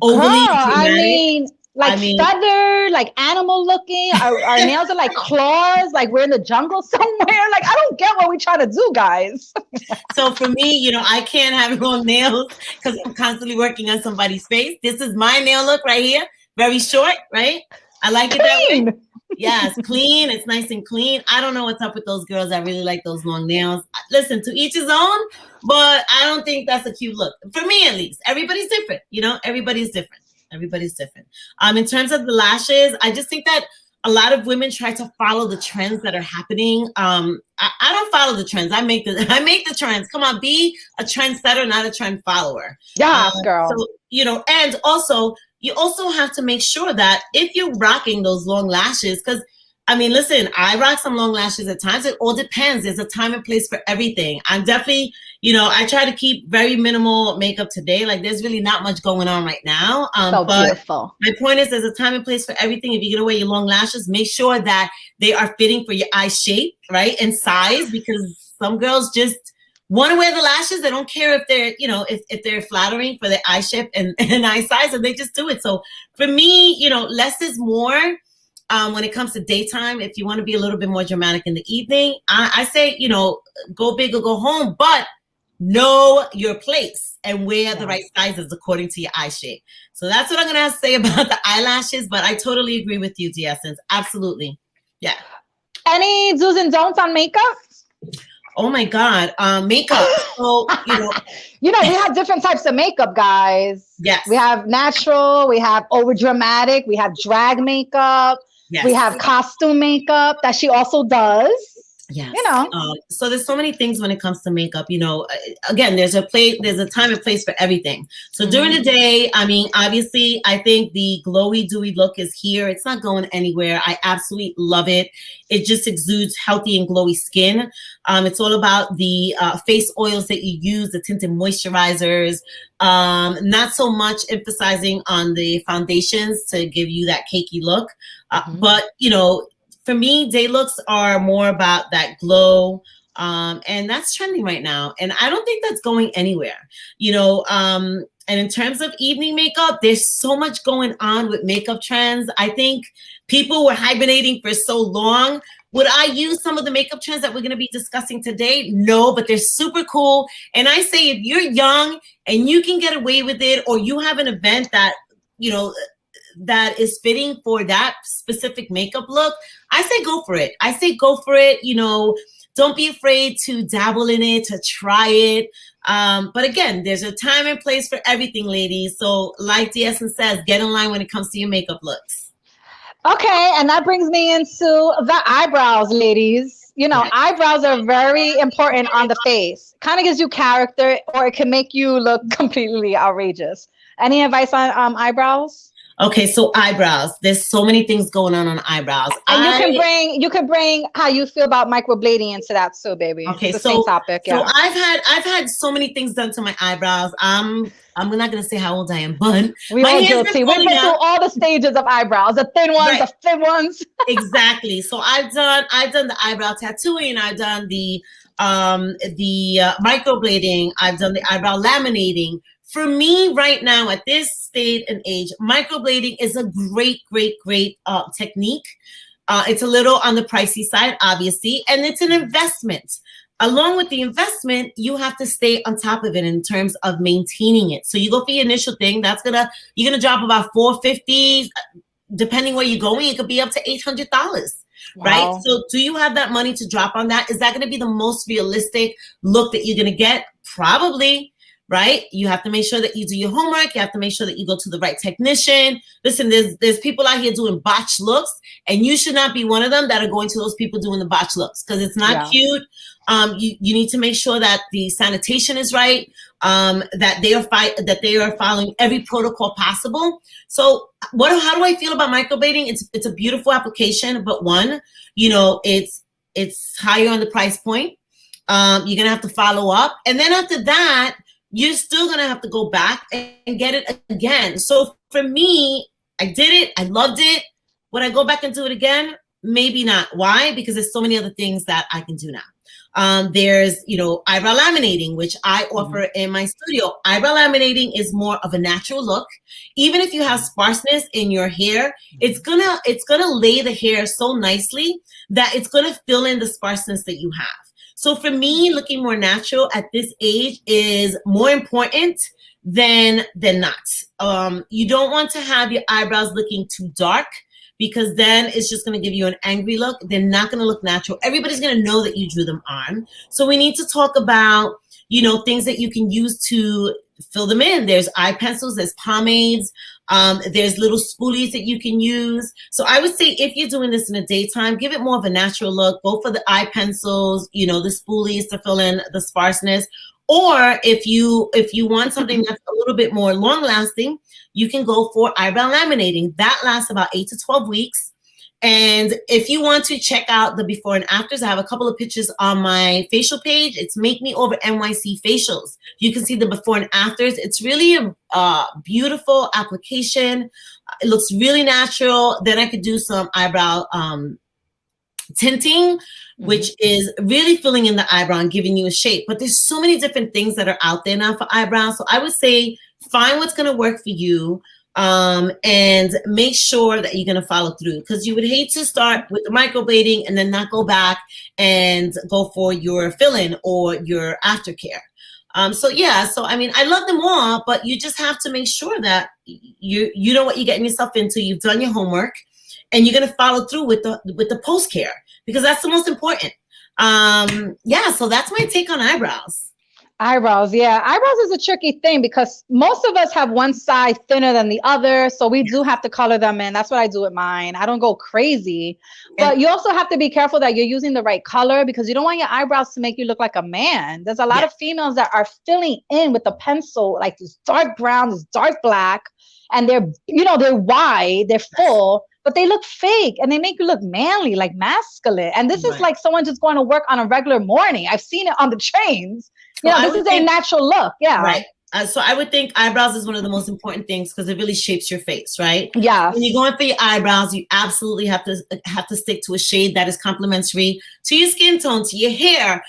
overly dramatic. I mean, feather, like animal looking. Our nails are like claws, like we're in the jungle somewhere. Like, I don't get what we're trying to do, guys. So for me, I can't have long nails because I'm constantly working on somebody's face. This is my nail look right here. Very short, right? I like it that way. Yeah, it's clean. It's nice and clean. I don't know what's up with those girls that really like those long nails. Listen, to each his own, but I don't think that's a cute look. For me, at least. Everybody's different. Everybody's different. Everybody's different. In terms of the lashes, I just think that a lot of women try to follow the trends that are happening. I don't follow the trends. I make the trends. Come on, be a trendsetter, not a trend follower. Yeah, girl. So, and also, you also have to make sure that if you're rocking those long lashes, because listen, I rock some long lashes at times. It all depends. There's a time and place for everything. I'm definitely, I try to keep very minimal makeup today. Like, there's really not much going on right now. But beautiful. My point is, there's a time and place for everything. If you're gonna wear your long lashes, make sure that they are fitting for your eye shape, right, and size. Because some girls just want to wear the lashes. They don't care if they're, if they're flattering for their eye shape and eye size, and they just do it. So for me, less is more. when it comes to daytime, if you want to be a little bit more dramatic in the evening, I say, you know, go big or go home, but know your place and wear the right sizes according to your eye shape. So that's what I'm going to say about the eyelashes, but I totally agree with you, D'Essence. Absolutely. Yeah. Any do's and don'ts on makeup? Oh my God. Makeup. So, we have different types of makeup, guys. Yes. We have natural, we have over dramatic, we have drag makeup, we have costume makeup that she also does. Yes. So there's so many things when it comes to makeup, again, there's a time and place for everything. So during the day, I mean, obviously I think the glowy, dewy look is here. It's not going anywhere. I absolutely love it. It just exudes healthy and glowy skin. It's all about the face oils that you use, the tinted moisturizers, not so much emphasizing on the foundations to give you that cakey look. But, for me, day looks are more about that glow, and that's trending right now. And I don't think that's going anywhere, and in terms of evening makeup, there's so much going on with makeup trends. I think people were hibernating for so long. Would I use some of the makeup trends that we're going to be discussing today? No, but they're super cool. And I say, if you're young and you can get away with it, or you have an event that, that is fitting for that specific makeup look, I say go for it. Don't be afraid to dabble in it, to try it. But again, there's a time and place for everything, ladies. So like D'Essence says, get in line when it comes to your makeup looks. Okay, and that brings me into the eyebrows, ladies. Eyebrows are very important on the face. Kind of gives you character, or it can make you look completely outrageous. Any advice on eyebrows? Okay, so eyebrows. There's so many things going on eyebrows. And you can bring how you feel about microblading into that too, baby. Okay, it's the same topic. Yeah. So I've had so many things done to my eyebrows. I'm not gonna say how old I am, but we're all guilty. We've been through all the stages of eyebrows, the thin ones, the thin ones. Exactly. So I've done the eyebrow tattooing. I've done the microblading. I've done the eyebrow laminating. For me right now at this stage and age, microblading is a great technique. It's a little on the pricey side, obviously, and it's an investment. Along with the investment, you have to stay on top of it in terms of maintaining it. So you go for your initial thing, you're gonna drop about $450, depending where you're going. It could be up to $800. Right? So do you have that money to drop on that? Is that gonna be the most realistic look that you're gonna get? Probably. Right? You have to make sure that you do your homework. You have to make sure that you go to the right technician. Listen, there's people out here doing botch looks, and you should not be one of them that are going to those people doing the botch looks, because it's not cute. You need to make sure that the sanitation is right, that they are following every protocol possible. So how do I feel about microblading? It's a beautiful application, but one, it's higher on the price point. You're gonna have to follow up, and then after that, you're still going to have to go back and get it again. So for me, I did it. I loved it. Would I go back and do it again? Maybe not. Why? Because there's so many other things that I can do now. There's, eyebrow laminating, which I offer in my studio. Eyebrow laminating is more of a natural look. Even if you have sparseness in your hair, it's gonna lay the hair so nicely that it's gonna fill in the sparseness that you have. So for me, looking more natural at this age is more important than not. You don't want to have your eyebrows looking too dark, because then it's just going to give you an angry look. They're not going to look natural. Everybody's going to know that you drew them on. So we need to talk about, things that you can use to fill them in. There's eye pencils, there's pomades, there's little spoolies that you can use. So I would say if you're doing this in the daytime, give it more of a natural look. Go for the eye pencils, the spoolies to fill in the sparseness. Or if you want something that's a little bit more long lasting, you can go for eyebrow laminating. That lasts about 8 to 12 weeks. And if you want to check out the before and afters, I have a couple of pictures on my facial page. It's MakeMeOverNYC facials. You can see the before and afters. It's really a beautiful application. It looks really natural. Then I could do some eyebrow tinting, which is really filling in the eyebrow and giving you a shape. But there's so many different things that are out there now for eyebrows. So I would say find what's going to work for you. and make sure that you're going to follow through, because you would hate to start with the microblading and then not go back and go for your fill-in or your aftercare. So I mean, I love them all, but you just have to make sure that you know what you're getting yourself into. You've done your homework, and you're going to follow through with the post care, because that's the most important. So that's my take on eyebrows. Eyebrows, yeah. Eyebrows is a tricky thing because most of us have one side thinner than the other. So we do have to color them in. That's what I do with mine. I don't go crazy. But you also have to be careful that you're using the right color, because you don't want your eyebrows to make you look like a man. There's a lot of females that are filling in with a pencil, like this dark brown, this dark black, and they're wide, they're full, but they look fake and they make you look manly, like masculine. And this is like someone just going to work on a regular morning. I've seen it on the trains. This is a natural look. Yeah. Right. So I would think eyebrows is one of the most important things, because it really shapes your face, right? Yeah. When you're going for your eyebrows, you absolutely have to stick to a shade that is complementary to your skin tone, to your hair.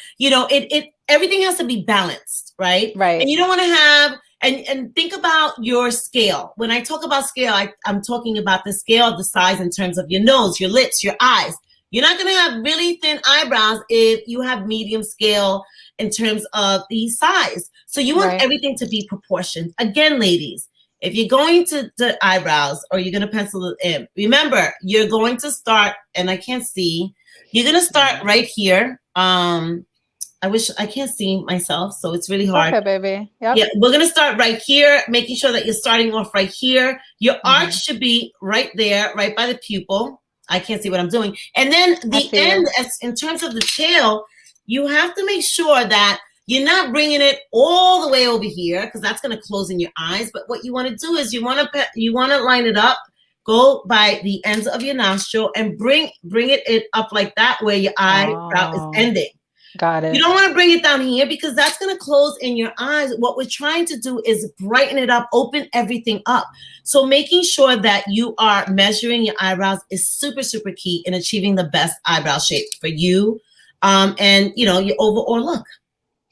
Everything has to be balanced, right? Right. And you don't want to have, and think about your scale. When I talk about scale, I'm talking about the scale of the size in terms of your nose, your lips, your eyes. You're not going to have really thin eyebrows if you have medium scale in terms of the size. So you want everything to be proportioned. Again, ladies, if you're going to the eyebrows or you're going to pencil it in, remember, you're going to start, and I can't see, you're going to start right here. I wish I can't see myself, so it's really hard. Okay, baby. Yep. Yeah, we're going to start right here, making sure that you're starting off right here. Your arch should be right there, right by the pupil. I can't see what I'm doing. And then the end, in terms of the tail, you have to make sure that you're not bringing it all the way over here, because that's going to close in your eyes. But what you want to do is you want to line it up, go by the ends of your nostril, and bring it up like that, where your eyebrow is ending. Got it. You don't want to bring it down here, because that's going to close in your eyes. What we're trying to do is brighten it up, open everything up. So making sure that you are measuring your eyebrows is super, super key in achieving the best eyebrow shape for you, and your overall look.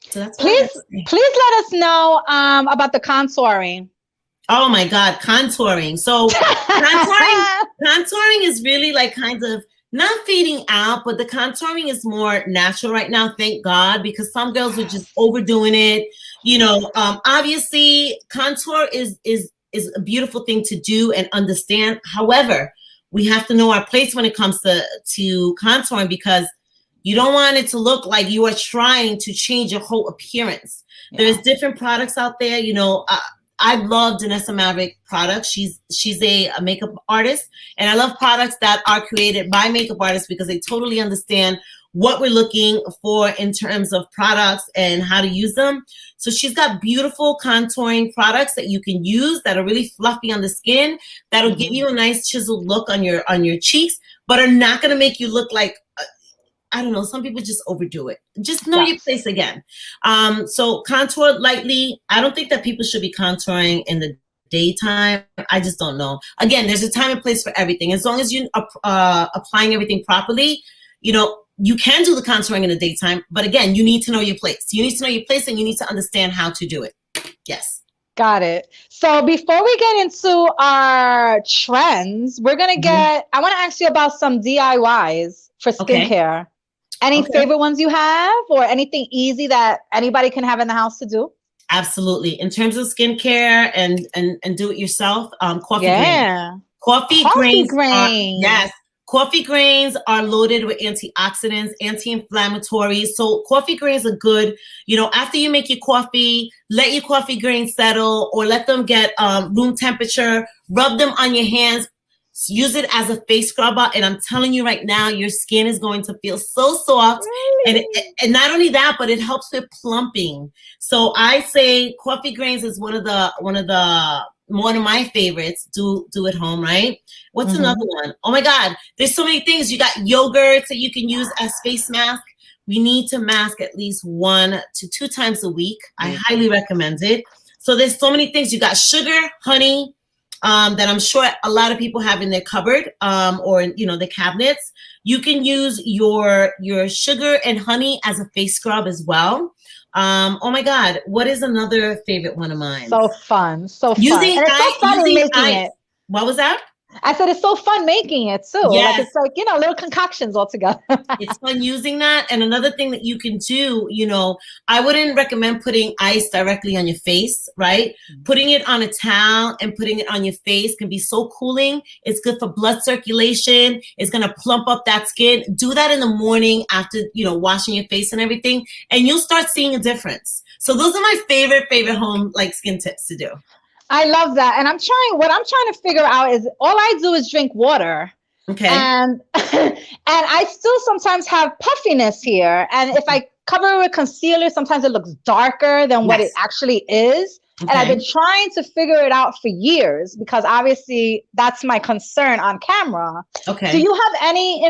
So that's please let us know about the contouring. Oh my God, contouring. So contouring is really like kind of not fading out, but the contouring is more natural right now, thank God, because some girls are just overdoing it. Obviously, contour is a beautiful thing to do and understand. However, we have to know our place when it comes to contouring, because you don't want it to look like you are trying to change your whole appearance. Yeah. There's different products out there. I love Danessa Maverick products. She's a makeup artist, and I love products that are created by makeup artists, because they totally understand what we're looking for in terms of products and how to use them. So she's got beautiful contouring products that you can use that are really fluffy on the skin, that'll give you a nice chiseled look on your cheeks, but are not going to make you look like, I don't know, some people just overdo it. Just know your place again. So contour lightly. I don't think that people should be contouring in the daytime. I just don't know. Again, there's a time and place for everything. As long as you applying everything properly, you can do the contouring in the daytime. But again, you need to know your place. You need to know your place, and you need to understand how to do it. Yes. Got it. So before we get into our trends, we're going to I want to ask you about some DIYs for skincare. Okay. Any favorite ones you have, or anything easy that anybody can have in the house to do? Absolutely. In terms of skincare and do it yourself, coffee grains. Coffee grains. Yes. Coffee grains are loaded with antioxidants, anti-inflammatories. So coffee grains are good. After you make your coffee, let your coffee grains settle, or let them get room temperature. Rub them on your hands. Use it as a face scrubber, and I'm telling you right now, your skin is going to feel so soft. Really? And not only that, but it helps with plumping. So I say coffee grains is one of my favorites. Do at home, right? What's another one? Oh my God, there's so many things. You got yogurts that you can use as face mask. We need to mask at least 1 to 2 times a week. I highly recommend it. So there's so many things. You got sugar, honey, that I'm sure a lot of people have in their cupboard, or the cabinets. You can use your sugar and honey as a face scrub as well. Oh my God, what is another favorite one of mine? So fun, so fun. Using And it's so fun making ice. it. What was that? I said it's so fun making it too. Yes. Like it's like, you know, little concoctions all together. It's fun using that. And another thing that you can do, you know, I wouldn't recommend putting ice directly on your face, right? Putting it on a towel and putting it on your face can be so cooling. It's good for blood circulation. It's going to plump up that skin. Do that in the morning after, you know, washing your face and everything, and you'll start seeing a difference. So those are my favorite home like skin tips to do. I love that. And what I'm trying to figure out is all I do is drink water. Okay. And I still sometimes have puffiness here. And if I cover it with concealer, sometimes it looks darker than what it actually is. Okay. And I've been trying to figure it out for years because obviously that's my concern on camera. Okay. Do you have any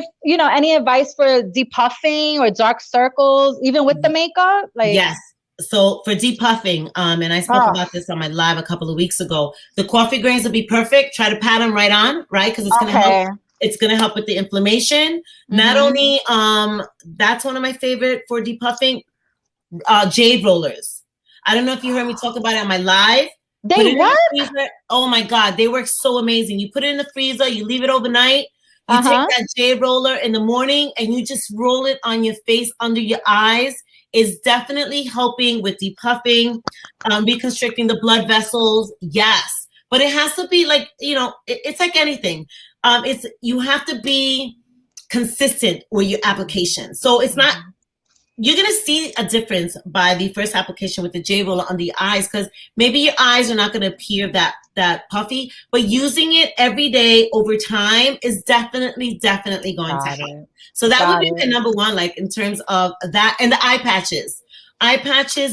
advice for depuffing or dark circles, even with the makeup? Like, yes. So for depuffing, and I spoke about this on my live a couple of weeks ago, the coffee grains will be perfect. Try to pat them right on, right? Because it's going to help. It's going to help with the inflammation. Not only, that's one of my favorite for depuffing, jade rollers. I don't know if you heard me talk about it on my live. They work? Oh my God, they work so amazing. You put it in the freezer, you leave it overnight. You take that jade roller in the morning and you just roll it on your face, under your eyes. Is definitely helping with depuffing, reconstricting the blood vessels. Yes, but it has to be like, you know, it's like anything. You have to be consistent with your application. So it's not, you're going to see a difference by the first application with the J roller on the eyes, because maybe your eyes are not going to appear that puffy, but using it every day over time is definitely going to help. So that would be the number one, like in terms of that. And the eye patches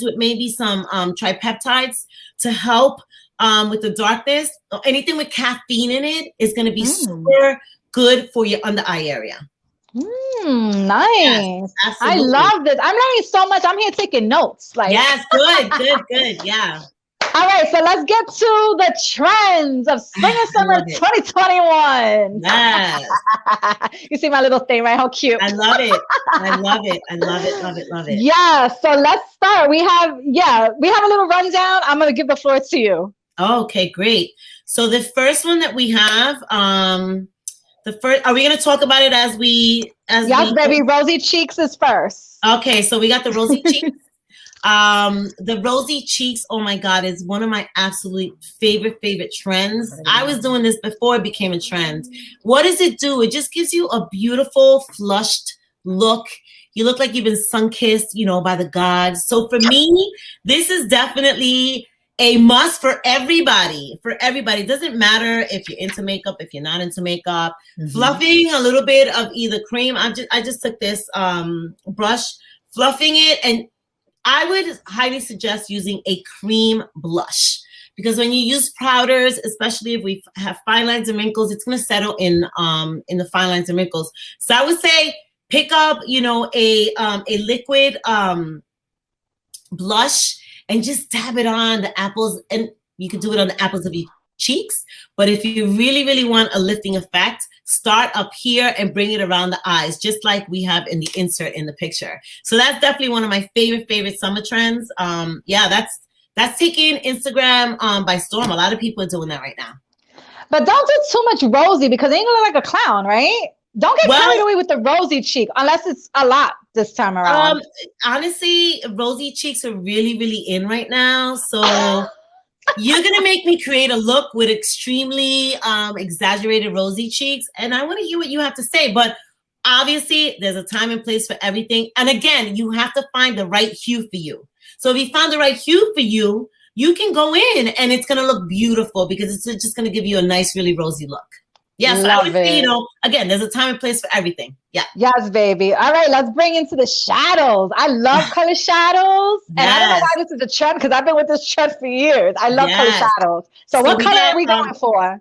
with maybe some tripeptides to help with the darkness. Anything with caffeine in it is going to be super good for your under eye area. Nice. Yes, I love this. I'm learning so much. I'm here taking notes. Like, yes, good. Yeah. All right, so let's get to the trends of spring and summer 2021. Yes. You see my little thing, right? How cute. I love it. Yeah, so let's start. We have a little rundown. I'm going to give the floor to you. Okay, great. So the first one that we have, are we going to talk about it as we baby, rosy cheeks is first. Okay, so we got the rosy cheeks. The rosy cheeks, oh my God, is one of my absolute favorite trends. I was doing this before it became a trend. What does it do? It just gives you a beautiful flushed look. You look like you've been sun-kissed, you know, by the gods. So for me, this is definitely a must for everybody. It doesn't matter if you're into makeup, if you're not into makeup. Fluffing a little bit of either cream. I just took this brush, fluffing it, and I would highly suggest using a cream blush, because when you use powders, especially if we have fine lines and wrinkles, it's going to settle in the fine lines and wrinkles. So I would say pick up, you know, a liquid blush and just dab it on the apples, and you can do it on the apples of your cheeks. But if you really want a lifting effect, start up here and bring it around the eyes, just like we have in the insert in the picture. So that's definitely one of my favorite summer trends. That's taking Instagram by storm. A lot of people are doing that right now. But don't do too much rosy, because then you look like a clown, right? Don't get carried away with the rosy cheek unless it's a lot this time around. Honestly, rosy cheeks are really in right now. So you're going to make me create a look with extremely exaggerated rosy cheeks. And I want to hear what you have to say. But obviously, there's a time and place for everything. And again, you have to find the right hue for you. So if you found the right hue for you, you can go in and it's going to look beautiful, because it's just going to give you a nice, really rosy look. Yes, I would say, you know, again, there's a time and place for everything. Yeah. Yes, baby. All right, let's bring into the shadows. I love color shadows. And I don't know why this is a trend, because I've been with this trend for years. I love color shadows. So what color are we going for?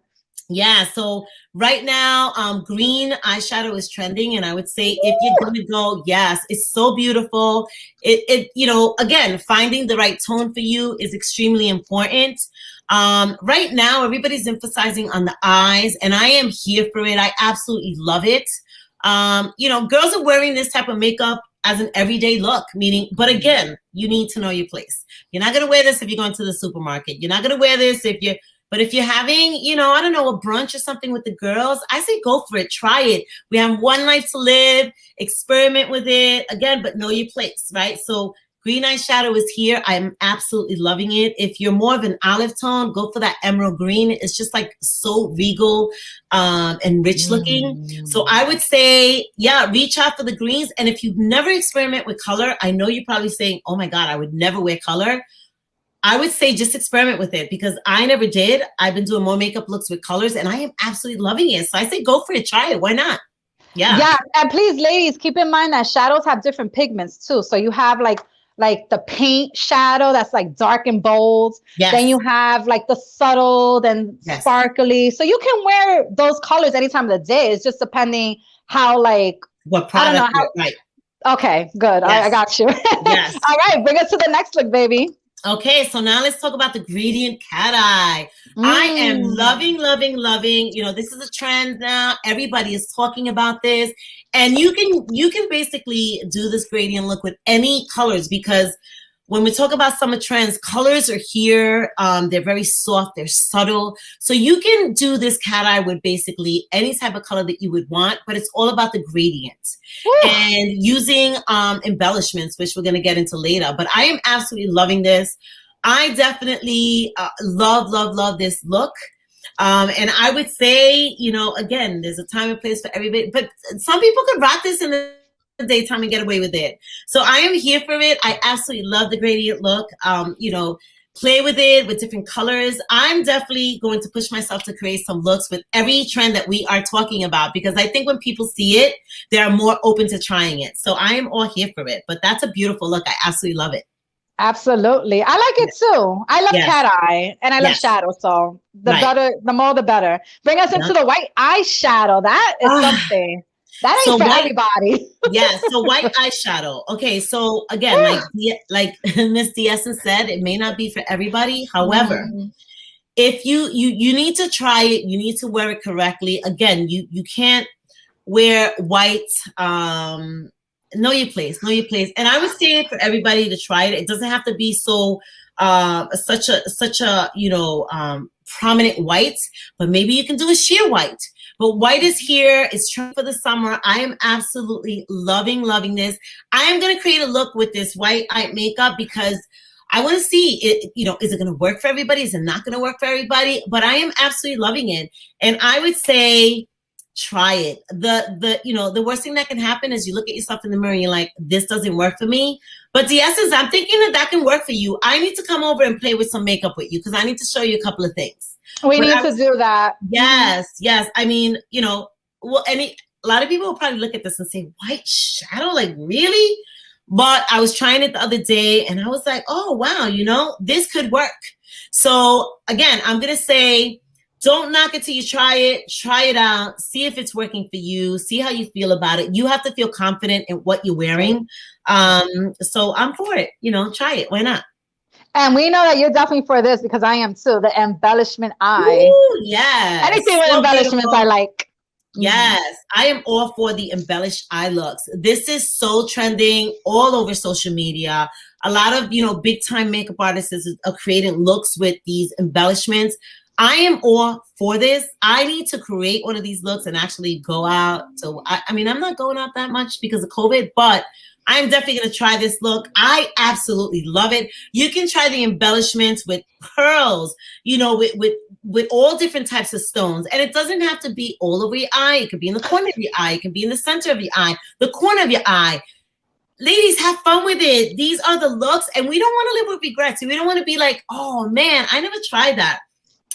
Yeah, so right now, green eyeshadow is trending. And I would say if you're going to go, yes, it's so beautiful. It you know, again, finding the right tone for you is extremely important. Right now, everybody's emphasizing on the eyes, and I am here for it. I absolutely love it. You know, girls are wearing this type of makeup as an everyday look, meaning, but again, you need to know your place. You're not going to wear this if you're going to the supermarket. You're not going to wear this but if you're having, I don't know, a brunch or something with the girls, I say go for it. Try it. We have one life to live. Experiment with it. Again, but know your place, right? So green eyeshadow is here. I'm absolutely loving it. If you're more of an olive tone, go for that emerald green. It's just like so regal and rich looking. So I would say, reach out for the greens. And if you've never experimented with color, I know you're probably saying, oh my God, I would never wear color. I would say just experiment with it because I never did. I've been doing more makeup looks with colors and I am absolutely loving it. So I say go for it. Try it. Why not? Yeah. And please, ladies, keep in mind that shadows have different pigments too. So you have like the paint shadow that's like dark and bold. Yes. Then you have like the subtle and sparkly. So you can wear those colors any time of the day. It's just depending how what product. I don't know how, right. Okay, good. Yes. I got you. Yes. All right, bring us to the next look, baby. Okay, so now let's talk about the gradient cat eye. I am loving. This is a trend now. Everybody is talking about this. And you can basically do this gradient look with any colors because when we talk about summer trends, colors are here. They're very soft. They're subtle. So you can do this cat eye with basically any type of color that you would want, but it's all about the gradient. Woo. And using embellishments, which we're going to get into later. But I am absolutely loving this. I definitely love this look. And I would say, again, there's a time and place for everybody, but some people could rock this in the daytime and get away with it. So I am here for it. I absolutely love the gradient look. Play with it with different colors. I'm definitely going to push myself to create some looks with every trend that we are talking about because I think when people see it, they are more open to trying it. So I am all here for it. But that's a beautiful look. I absolutely love it. Absolutely. I like it too. I love cat eye and I love shadow. So the more the better. Bring us into the white eyeshadow. That is something. That ain't for everybody. So white eyeshadow. Okay, so again, like Miss D'Essence said, it may not be for everybody. However, if you need to try it, you need to wear it correctly. Again, you can't wear white. Know your place. And I would say for everybody to try it. It doesn't have to be so such a prominent white, but maybe you can do a sheer white. But white is here. It's true for the summer. I am absolutely loving this. I am going to create a look with this white eye makeup because I want to see it, is it going to work for everybody? Is it not going to work for everybody? But I am absolutely loving it. And I would say try it. The worst thing that can happen is you look at yourself in the mirror and you're like, this doesn't work for me. But D'Essence, I'm thinking that can work for you. I need to come over and play with some makeup with you because I need to show you a couple of things. We need to do that. Yes. I mean, a lot of people will probably look at this and say, white shadow, like really? But I was trying it the other day and I was like, oh, wow, this could work. So again, I'm going to say, don't knock it till you try it out, see if it's working for you, see how you feel about it. You have to feel confident in what you're wearing. So I'm for it, try it. Why not? And we know that you're definitely for this because I am too. The embellishment eye. Ooh, yes. Anything with embellishments I like. Yes, I am all for the embellished eye looks. This is so trending all over social media. A lot of, big time makeup artists are creating looks with these embellishments. I am all for this. I need to create one of these looks and actually go out. So, I'm not going out that much because of COVID, but I'm definitely going to try this look. I absolutely love it. You can try the embellishments with pearls, with all different types of stones. And it doesn't have to be all over your eye. It could be in the corner of your eye. It can be in the center of your eye, the corner of your eye. Ladies, have fun with it. These are the looks. And we don't want to live with regrets. We don't want to be like, oh man, I never tried that.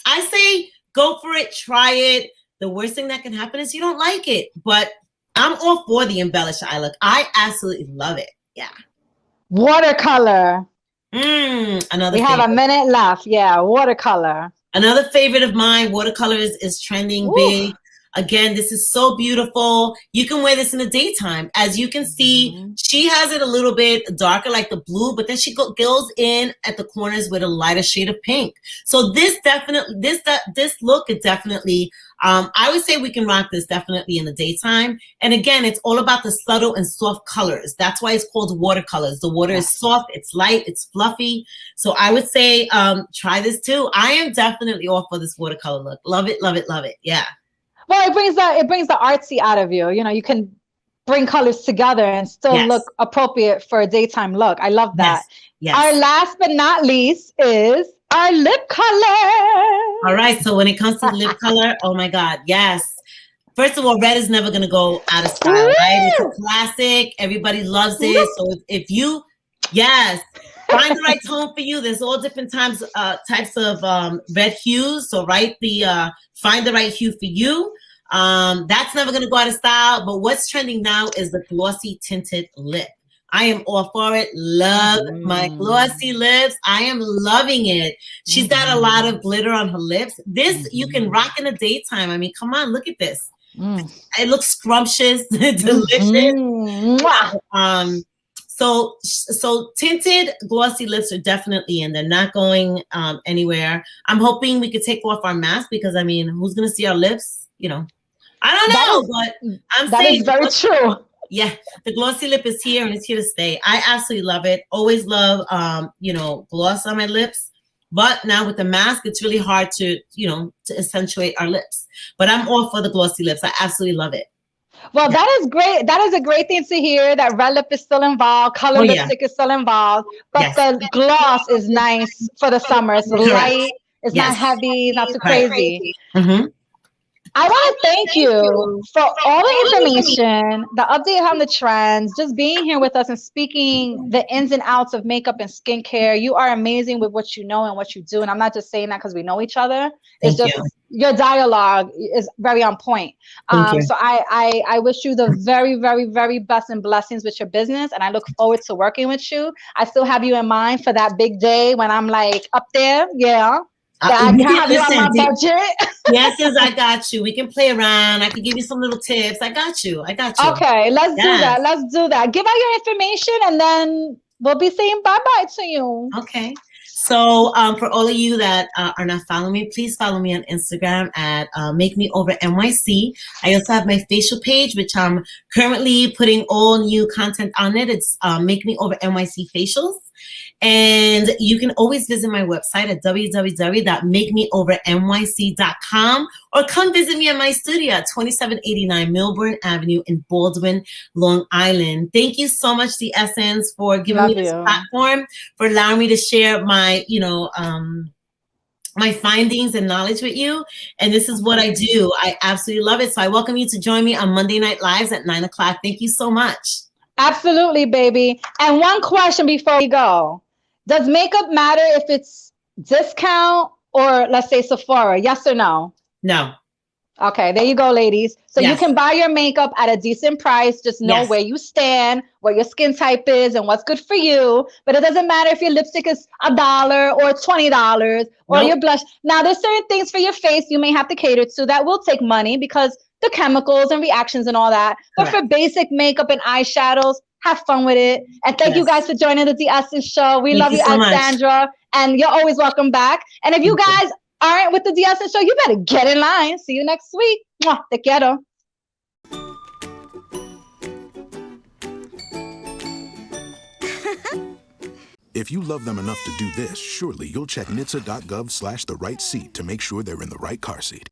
I say, go for it. Try it. The worst thing that can happen is you don't like it. But I'm all for the embellished eye look. I absolutely love it. Yeah. Watercolor. Another. We have a minute left. Yeah, watercolor. Another favorite of mine. Watercolor is trending big. Again, this is so beautiful. You can wear this in the daytime. As you can see, she has it a little bit darker, like the blue, but then she goes in at the corners with a lighter shade of pink. So this look is definitely, I would say we can rock this definitely in the daytime. And again, it's all about the subtle and soft colors. That's why it's called watercolors. The water is soft, it's light, it's fluffy. So I would say try this too. I am definitely all for this watercolor look. Love it, love it, love it. Yeah. Well, it brings the artsy out of you. You know, you can bring colors together and still look appropriate for a daytime look. I love that. Yes. Our last but not least is our lip color. All right. So when it comes to lip color, oh my God, yes. First of all, red is never gonna go out of style, right? It's a classic. Everybody loves it. So if you, find the right tone for you. There's all different types of red hues. So find the right hue for you. That's never gonna go out of style. But what's trending now is the glossy tinted lip. I am all for it. Love my glossy lips. I am loving it. She's got a lot of glitter on her lips. This you can rock in the daytime. I mean, come on, look at this. It looks scrumptious, delicious. So tinted glossy lips are definitely in. They're not going anywhere. I'm hoping we could take off our mask because I mean, who's gonna see our lips? You know, I don't know, but I'm saying that is very true. Yeah, the glossy lip is here and it's here to stay. I absolutely love it. Always love, gloss on my lips. But now with the mask, it's really hard to accentuate our lips. But I'm all for the glossy lips. I absolutely love it. Well, that is great. That is a great thing to hear that red lip is still involved. Color lipstick is still involved. But the gloss is nice for the summer. It's light. It's not heavy. It's not too crazy. I want to thank you for all the information, the update on the trends, just being here with us and speaking the ins and outs of makeup and skincare. You are amazing with what you know and what you do. And I'm not just saying that because we know each other. It's just your dialogue is very on point. So I wish you the very, very, very best and blessings with your business. And I look forward to working with you. I still have you in mind for that big day when I'm like up there. Yeah. I can have you on my budget. Yes, I got you. We can play around. I can give you some little tips. I got you. Okay, let's do that. Let's do that. Give out your information and then we'll be saying bye-bye to you. Okay. So for all of you that are not following me, please follow me on Instagram at MakeMeOverNYC. I also have my facial page, which I'm currently putting all new content on it. It's MakeMeOverNYC Facials. And you can always visit my website at www.makemeovernyc.com or come visit me at my studio at 2789 Milburn Avenue in Baldwin, Long Island. Thank you so much, The Essence, for giving me this platform, for allowing me to share my, my findings and knowledge with you. And this is what I do. I absolutely love it. So I welcome you to join me on Monday Night Lives at 9 o'clock. Thank you so much. Absolutely, baby. And one question before we go. Does makeup matter if it's discount or let's say Sephora? Yes or no? No. Okay, there you go, ladies. So you can buy your makeup at a decent price. Just know where you stand, what your skin type is, and what's good for you. But it doesn't matter if your lipstick is $1 or $20 or your blush. Now, there's certain things for your face you may have to cater to that will take money because the chemicals and reactions and all that. But for basic makeup and eyeshadows, have fun with it. And thank you guys for joining the Essence Show. We love you, Alexandra. And you're always welcome back. And if you guys aren't with the Essence Show, you better get in line. See you next week. Mwah, te quiero. If you love them enough to do this, surely you'll check nhtsa.gov/the right seat to make sure they're in the right car seat.